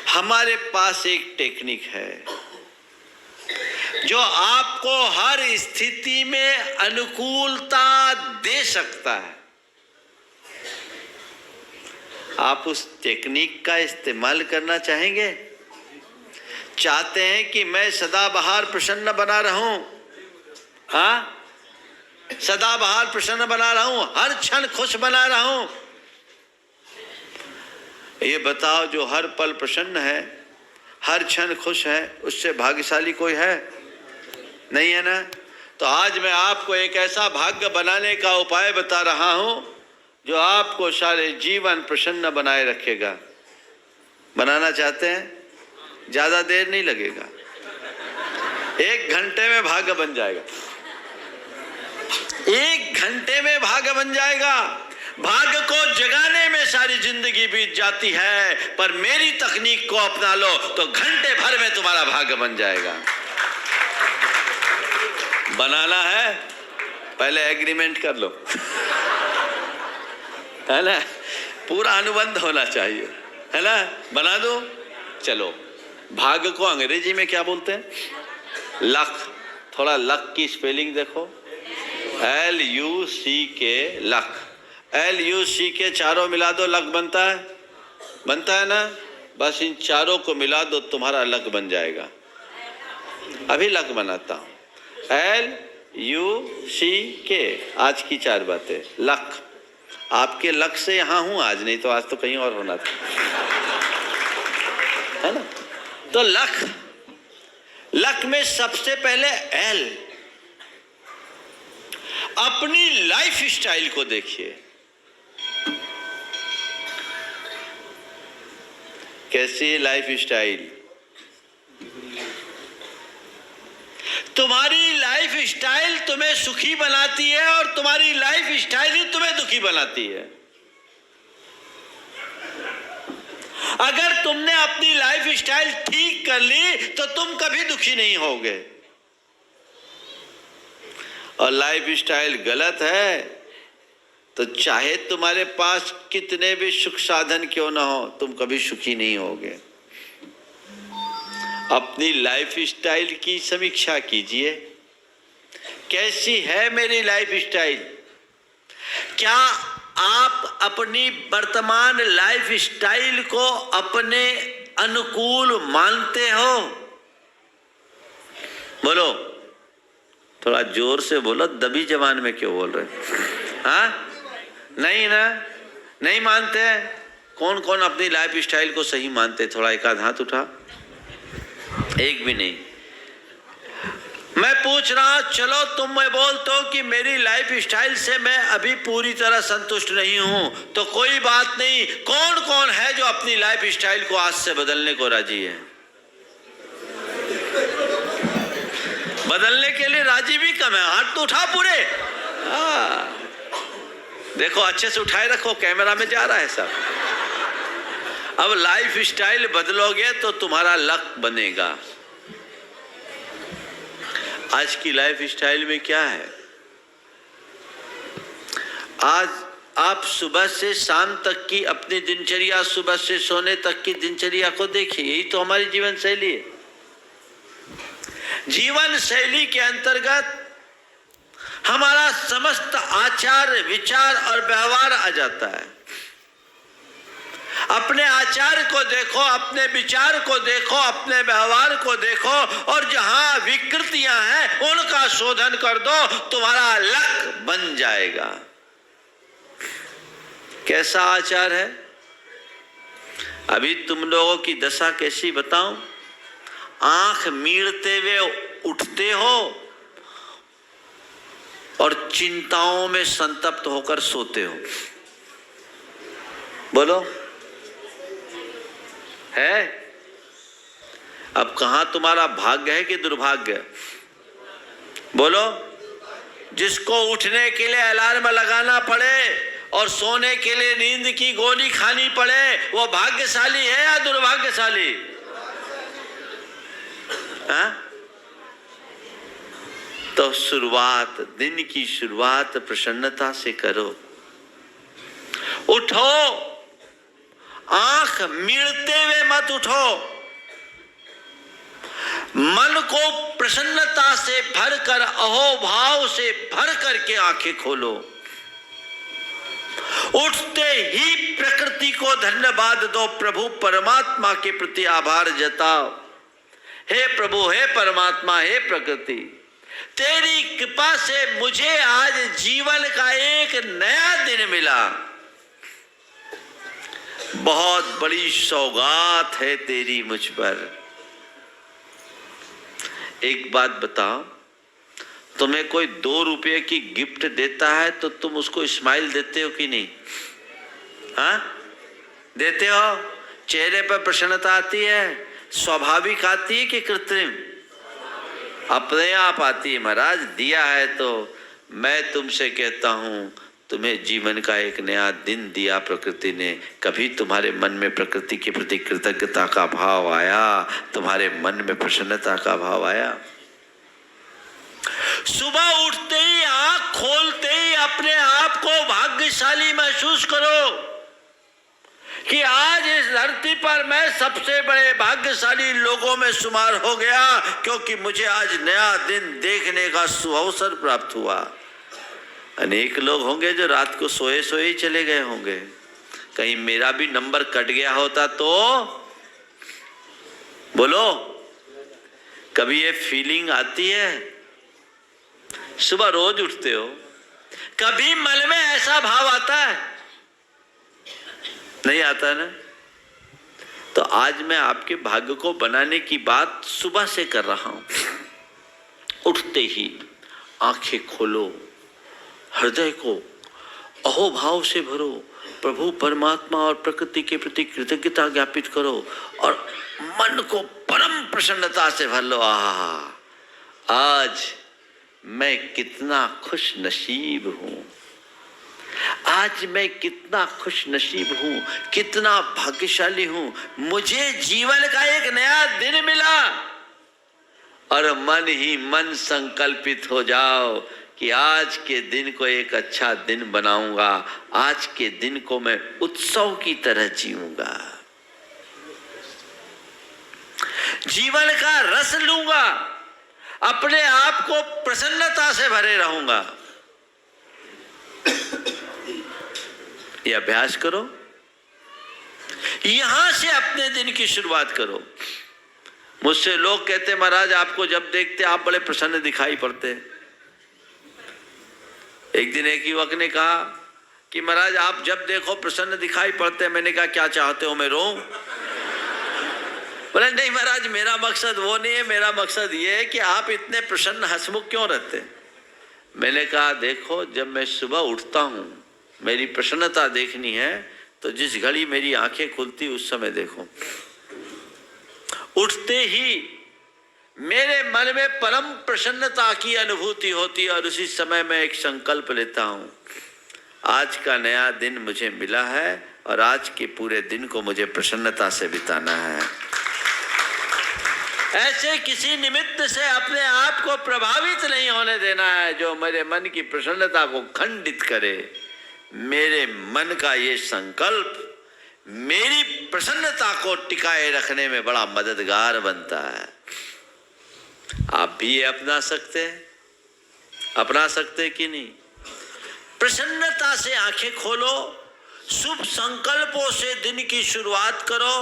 हमारे पास एक टेक्निक है जो आपको हर स्थिति में अनुकूलता दे सकता है। आप उस टेक्निक का इस्तेमाल करना चाहेंगे? चाहते हैं कि मैं सदाबहार प्रसन्न बना रहूं? हाँ, सदाबहार प्रसन्न बना रहूं, हर क्षण खुश बना रहूं। ये बताओ, जो हर पल प्रसन्न है, हर क्षण खुश है, उससे भाग्यशाली कोई है? नहीं है ना? तो आज मैं आपको एक ऐसा भाग्य बनाने का उपाय बता रहा हूं जो आपको सारे जीवन प्रसन्न बनाए रखेगा। बनाना चाहते हैं? ज्यादा देर नहीं लगेगा, 1 घंटे में भाग्य बन जाएगा। 1 घंटे में भाग्य बन जाएगा। भाग्य को जगाने में सारी जिंदगी बीत जाती है, पर मेरी तकनीक को अपना लो तो घंटे भर में तुम्हारा भाग्य बन जाएगा। बनाना है? पहले एग्रीमेंट कर लो, है ना? पूरा अनुबंध होना चाहिए, है ना? बना दो। चलो, भाग्य को अंग्रेजी में क्या बोलते हैं? लक। थोड़ा लक की स्पेलिंग देखो, LUCK, लक। LUCK चारों मिला दो, लक बनता है? बनता है ना? बस इन चारों को मिला दो, तुम्हारा लक बन जाएगा। अभी लक बनाता हूं। LUCK, आज की 4 बातें। लक, आपके लक से यहां हूं आज, नहीं तो आज तो कहीं और होना था, है ना? तो लक में सबसे पहले L, अपनी लाइफ स्टाइल को देखिए। कैसी लाइफ स्टाइल? तुम्हारी लाइफ स्टाइल तुम्हें सुखी बनाती है और तुम्हारी लाइफ स्टाइल ही तुम्हें दुखी बनाती है। अगर तुमने अपनी लाइफ स्टाइल ठीक कर ली तो तुम कभी दुखी नहीं होगे, और लाइफ स्टाइल गलत है तो चाहे तुम्हारे पास कितने भी सुख साधन क्यों ना हो, तुम कभी सुखी नहीं होगे। अपनी लाइफ स्टाइल की समीक्षा कीजिए। कैसी है मेरी लाइफ स्टाइल? क्या आप अपनी वर्तमान लाइफ स्टाइल को अपने अनुकूल मानते हो? बोलो, थोड़ा जोर से बोलो, दबी जबान में क्यों बोल रहे? हाँ, नहीं ना? नहीं मानते हैं? कौन कौन अपनी लाइफ स्टाइल को सही मानते? थोड़ा एक आध हाथ उठा। एक भी नहीं। मैं पूछ रहा, चलो तुम मैं बोलते हो कि मेरी लाइफ स्टाइल से मैं अभी पूरी तरह संतुष्ट नहीं हूं, तो कोई बात नहीं। कौन कौन है जो अपनी लाइफ स्टाइल को आज से बदलने को राजी है? बदलने के लिए राजी भी कम है। हाथ तो उठा पूरे। हाँ, देखो अच्छे से उठाए रखो, कैमरा में जा रहा है सब। अब लाइफ स्टाइल बदलोगे तो तुम्हारा लक बनेगा। आज की लाइफ स्टाइल में क्या है? आज आप सुबह से शाम तक की अपनी दिनचर्या, सुबह से सोने तक की दिनचर्या को देखिए। यही तो हमारी जीवन शैली है। जीवन शैली के अंतर्गत हमारा समस्त आचार, विचार और व्यवहार आ जाता है। अपने आचार को देखो, अपने विचार को देखो, अपने व्यवहार को देखो, और जहां विकृतियां हैं उनका शोधन कर दो, तुम्हारा लक बन जाएगा। कैसा आचार है? अभी तुम लोगों की दशा कैसी बताऊं? आंख मीड़ते हुए उठते हो और चिंताओं में संतप्त होकर सोते हो। बोलो, है? अब कहां तुम्हारा भाग्य है कि दुर्भाग्य? बोलो। जिसको उठने के लिए अलार्म लगाना पड़े और सोने के लिए नींद की गोली खानी पड़े, वो भाग्यशाली है या दुर्भाग्यशाली? हाँ? तो शुरुआत, दिन की शुरुआत प्रसन्नता से करो। उठो, आंख मीड़ते हुए मत उठो, मन को प्रसन्नता से भरकर, अहोभाव से भर करके आंखें खोलो। उठते ही प्रकृति को धन्यवाद दो, प्रभु परमात्मा के प्रति आभार जताओ। हे प्रभु, हे परमात्मा, हे प्रकृति, तेरी कृपा से मुझे आज जीवन का एक नया दिन मिला। बहुत बड़ी सौगात है तेरी मुझ पर। एक बात बताओ, तुम्हें कोई 2 रुपये की गिफ्ट देता है तो तुम उसको स्माइल देते हो कि नहीं? हाँ, देते हो? चेहरे पर प्रसन्नता आती है? स्वाभाविक आती है कि कृत्रिम? अपने आप आती है महाराज। दिया है तो मैं तुमसे कहता हूं, तुम्हें जीवन का एक नया दिन दिया प्रकृति ने। कभी तुम्हारे मन में प्रकृति के प्रति कृतज्ञता का भाव आया? तुम्हारे मन में प्रसन्नता का भाव आया? सुबह उठते ही, आंख खोलते ही अपने आप को भाग्यशाली महसूस करो कि आज इस धरती पर मैं सबसे बड़े भाग्यशाली लोगों में शुमार हो गया, क्योंकि मुझे आज नया दिन देखने का सुअवसर प्राप्त हुआ। अनेक लोग होंगे जो रात को सोए सोए ही चले गए होंगे। कहीं मेरा भी नंबर कट गया होता तो बोलो। कभी ये फीलिंग आती है? सुबह रोज उठते हो, कभी मन में ऐसा भाव आता है? नहीं आता ना? तो आज मैं आपके भाग्य को बनाने की बात सुबह से कर रहा हूं। उठते ही आंखें खोलो, हृदय को अहोभाव से भरो, प्रभु परमात्मा और प्रकृति के प्रति कृतज्ञता ज्ञापित करो और मन को परम प्रसन्नता से भर लो। आज मैं कितना खुश नसीब हूं, आज मैं कितना खुश नसीब हूं, कितना भाग्यशाली हूं। मुझे जीवन का एक नया दिन मिला। और मन ही मन संकल्पित हो जाओ कि आज के दिन को एक अच्छा दिन बनाऊंगा, आज के दिन को मैं उत्सव की तरह जीऊंगा, जीवन का रस लूंगा, अपने आप को प्रसन्नता से भरे रहूंगा। ये अभ्यास करो, यहां से अपने दिन की शुरुआत करो। मुझसे लोग कहते महाराज आपको जब देखते आप बड़े प्रसन्न दिखाई पड़ते। एक दिन एक युवक ने कहा कि महाराज आप जब देखो प्रसन्न दिखाई पड़ते। मैंने कहा क्या चाहते हो मैं रोऊं? बोले नहीं महाराज मेरा मकसद वो नहीं है, मेरा मकसद ये है कि आप इतने प्रसन्न हंसमुख क्यों रहते। मैंने कहा देखो जब मैं सुबह उठता हूं, मेरी प्रसन्नता देखनी है तो जिस घड़ी मेरी आंखें खुलती उस समय देखो। उठते ही मेरे मन में परम प्रसन्नता की अनुभूति होती है और उसी समय मैं एक संकल्प लेता हूं, आज का नया दिन मुझे मिला है और आज के पूरे दिन को मुझे प्रसन्नता से बिताना है। ऐसे किसी निमित्त से अपने आप को प्रभावित नहीं होने देना है जो मेरे मन की प्रसन्नता को खंडित करे। मेरे मन का ये संकल्प मेरी प्रसन्नता को टिकाए रखने में बड़ा मददगार बनता है। आप भी ये अपना सकते हैं, अपना सकते कि नहीं? प्रसन्नता से आंखें खोलो, शुभ संकल्पों से दिन की शुरुआत करो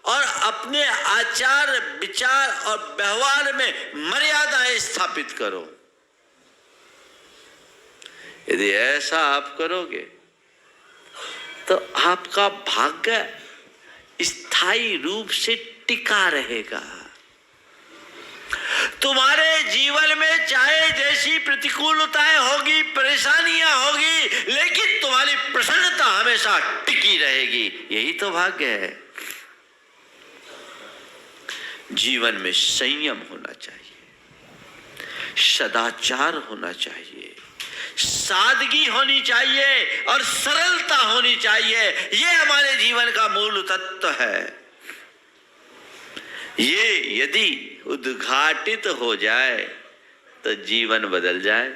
और अपने आचार विचार और व्यवहार में मर्यादाएं स्थापित करो। यदि ऐसा आप करोगे तो आपका भाग्य स्थायी रूप से टिका रहेगा। तुम्हारे जीवन में चाहे जैसी प्रतिकूलताएं होगी, परेशानियां होगी, लेकिन तुम्हारी प्रसन्नता हमेशा टिकी रहेगी। यही तो भाग्य है। जीवन में संयम होना चाहिए, सदाचार होना चाहिए, सादगी होनी चाहिए और सरलता होनी चाहिए। ये हमारे जीवन का मूल तत्व है। ये यदि उद्घाटित हो जाए तो जीवन बदल जाए।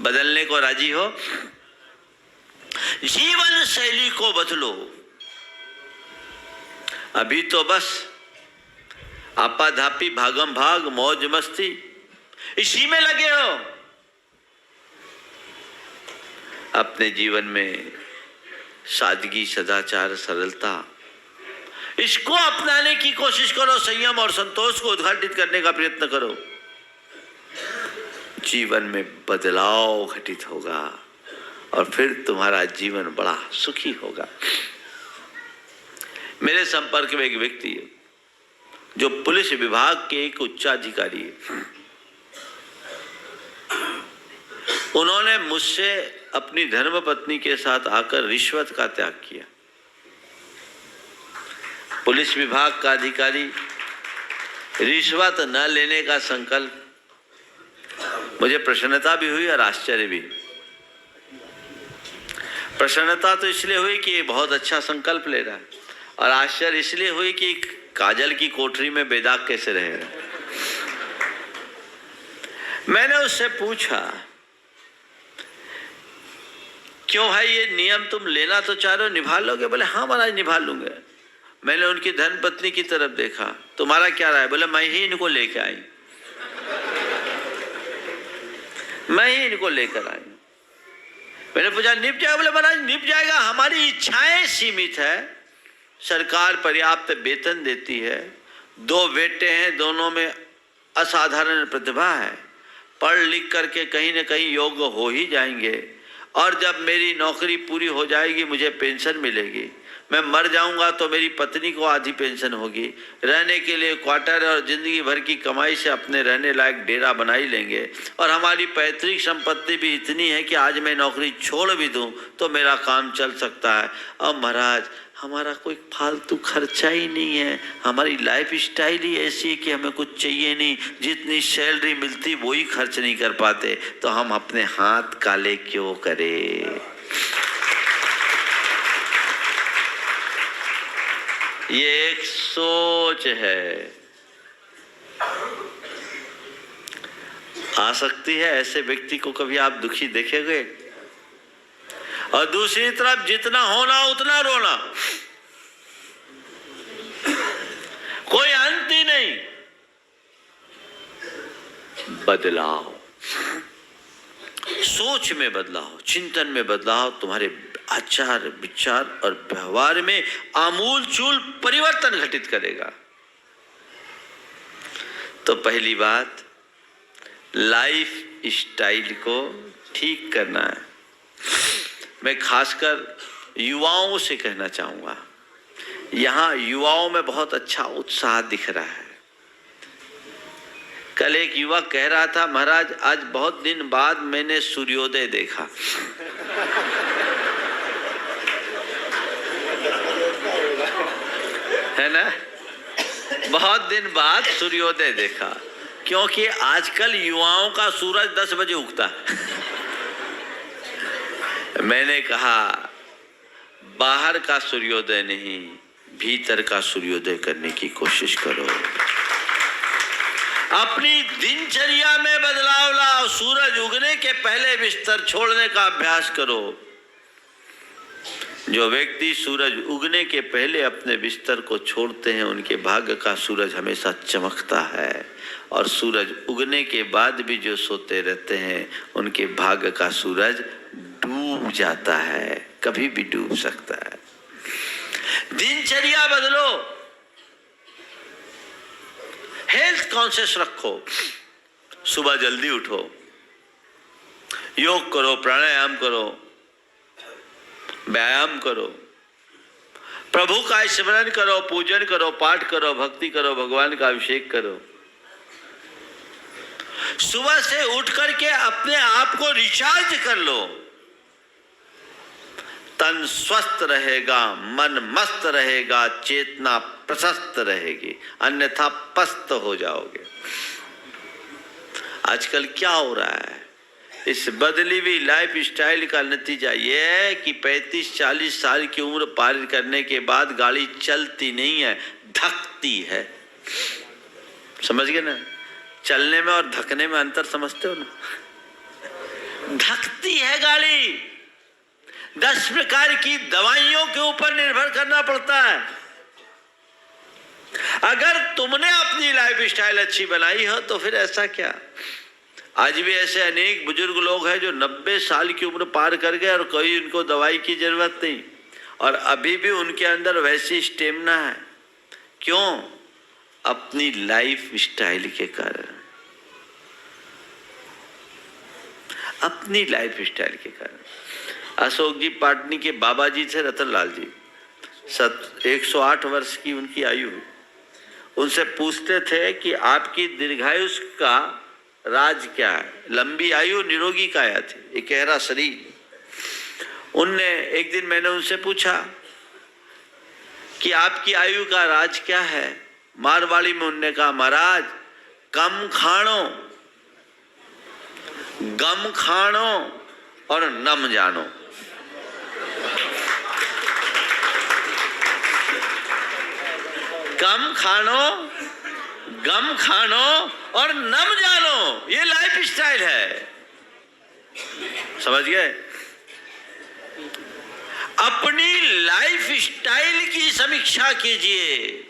बदलने को राजी हो? जीवन शैली को बदलो, अभी तो बस आपाधापी भागम भाग मौज मस्ती इसी में लगे हो। अपने जीवन में सादगी, सदाचार, सरलता, इसको अपनाने की कोशिश करो। संयम और संतोष को उद्घाटित करने का प्रयत्न करो। जीवन में बदलाव घटित होगा और फिर तुम्हारा जीवन बड़ा सुखी होगा। मेरे संपर्क में एक व्यक्ति है जो पुलिस विभाग के एक उच्चाधिकारी है। उन्होंने मुझसे अपनी धर्मपत्नी के साथ आकर रिश्वत का त्याग किया। पुलिस विभाग का अधिकारी रिश्वत न लेने का संकल्प, मुझे प्रसन्नता भी हुई और आश्चर्य भी। प्रसन्नता तो इसलिए हुई कि ये बहुत अच्छा संकल्प ले रहा है, और आश्चर्य इसलिए हुई कि काजल की कोठरी में बेदाग कैसे रहेगा। मैंने उससे पूछा, क्यों भाई ये नियम तुम लेना तो चाह रहे हो, निभा लोगे? बोले हाँ महाराज निभा लूंगा। मैंने उनकी धर्मपत्नी की तरफ देखा, तुम्हारा क्या राय? बोले मैं ही इनको लेके आई, मैं ही इनको लेकर आई। मैंने पूछा निभ जाएगा? बोले महाराज निभ जाएगा, हमारी इच्छाएं सीमित है, सरकार पर्याप्त वेतन देती है, 2 बेटे हैं, दोनों में असाधारण प्रतिभा है, पढ़ लिख करके कहीं न कहीं योग्य हो ही जाएंगे, और जब मेरी नौकरी पूरी हो जाएगी मुझे पेंशन मिलेगी। मैं मर जाऊंगा तो मेरी पत्नी को आधी पेंशन होगी, रहने के लिए क्वार्टर और जिंदगी भर की कमाई से अपने रहने लायक डेरा बना ही लेंगे, और हमारी पैतृक संपत्ति भी इतनी है कि आज मैं नौकरी छोड़ भी दूं तो मेरा काम चल सकता है। अब महाराज हमारा कोई फालतू खर्चा ही नहीं है, हमारी लाइफ स्टाइल ही ऐसी है कि हमें कुछ चाहिए नहीं, जितनी सैलरी मिलती वही खर्च नहीं कर पाते, तो हम अपने हाथ काले क्यों करें? ये एक सोच है। आ सकती है ऐसे व्यक्ति को कभी आप दुखी देखेंगे? और दूसरी तरफ जितना होना उतना रोना, कोई अंत ही नहीं। बदलाव, सोच में बदलाव, चिंतन में बदलाव तुम्हारे आचार विचार और व्यवहार में आमूलचूल परिवर्तन घटित करेगा। तो पहली बात, लाइफ स्टाइल को ठीक करना है। मैं खासकर युवाओं से कहना चाहूंगा, यहाँ युवाओं में बहुत अच्छा उत्साह दिख रहा है। कल एक युवक कह रहा था, महाराज आज बहुत दिन बाद मैंने सूर्योदय देखा। है ना, बहुत दिन बाद सूर्योदय देखा, क्योंकि आजकल युवाओं का सूरज 10 बजे उगता है। मैंने कहा बाहर का सूर्योदय नहीं, भीतर का सूर्योदय करने की कोशिश करो। अपनी दिनचर्या में बदलाव लाओ, सूरज उगने के पहले बिस्तर छोड़ने का अभ्यास करो। जो व्यक्ति सूरज उगने के पहले अपने बिस्तर को छोड़ते हैं उनके भाग्य का सूरज हमेशा चमकता है, और सूरज उगने के बाद भी जो सोते रहते हैं उनके भाग्य का सूरज डूब जाता है, कभी भी डूब सकता है। दिनचर्या बदलो, हेल्थ कॉन्शियस रखो, सुबह जल्दी उठो, योग करो, प्राणायाम करो, व्यायाम करो, प्रभु का स्मरण करो, पूजन करो, पाठ करो, भक्ति करो, भगवान का अभिषेक करो। सुबह से उठ करके अपने आप को रिचार्ज कर लो। तन स्वस्थ रहेगा, मन मस्त रहेगा, चेतना प्रशस्त रहेगी, अन्यथा पस्त हो जाओगे। आजकल क्या हो रहा है, इस बदली हुई लाइफ स्टाइल का नतीजा यह है कि 35-40 साल की उम्र पार करने के बाद गाड़ी चलती नहीं है, धकती है। समझ गए ना, चलने में और धकने में अंतर समझते हो ना? धकती है गाड़ी, 10 प्रकार की दवाइयों के ऊपर निर्भर करना पड़ता है। अगर तुमने अपनी लाइफ स्टाइल अच्छी बनाई हो तो फिर ऐसा क्या। आज भी ऐसे अनेक बुजुर्ग लोग हैं जो 90 साल की उम्र पार कर गए और कोई उनको दवाई की जरूरत नहीं, और अभी भी उनके अंदर वैसी स्टेमिना है। क्यों? अपनी लाइफ स्टाइल के कारण, अपनी लाइफ स्टाइल के कारण। अशोक जी पाटनी के बाबा जी थे रतनलाल जी, 108 वर्ष की उनकी आयु। उनसे पूछते थे कि आपकी दीर्घायु का राज क्या है। लंबी आयु निरोगी काया थी, एक गहरा शरीर। उनने एक दिन मैंने उनसे पूछा कि आपकी आयु का राज क्या है। मारवाड़ी में उनने कहा, महाराज कम खाणो, गम खाणो और नम जानो। कम खानो, गम खानो और नम जानो, ये लाइफ स्टाइल है। समझ गए? अपनी लाइफ स्टाइल की समीक्षा कीजिए।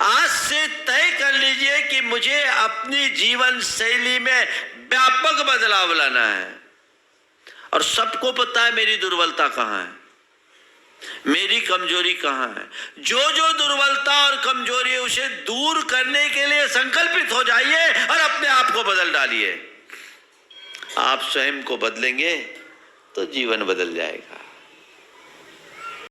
आज से तय कर लीजिए कि मुझे अपनी जीवन शैली में व्यापक बदलाव लाना है। और सबको पता है मेरी दुर्बलता कहां है, मेरी कमजोरी कहां है। जो जो दुर्बलता और कमजोरी है उसे दूर करने के लिए संकल्पित हो जाइए और अपने आप को बदल डालिए। आप स्वयं को बदलेंगे तो जीवन बदल जाएगा।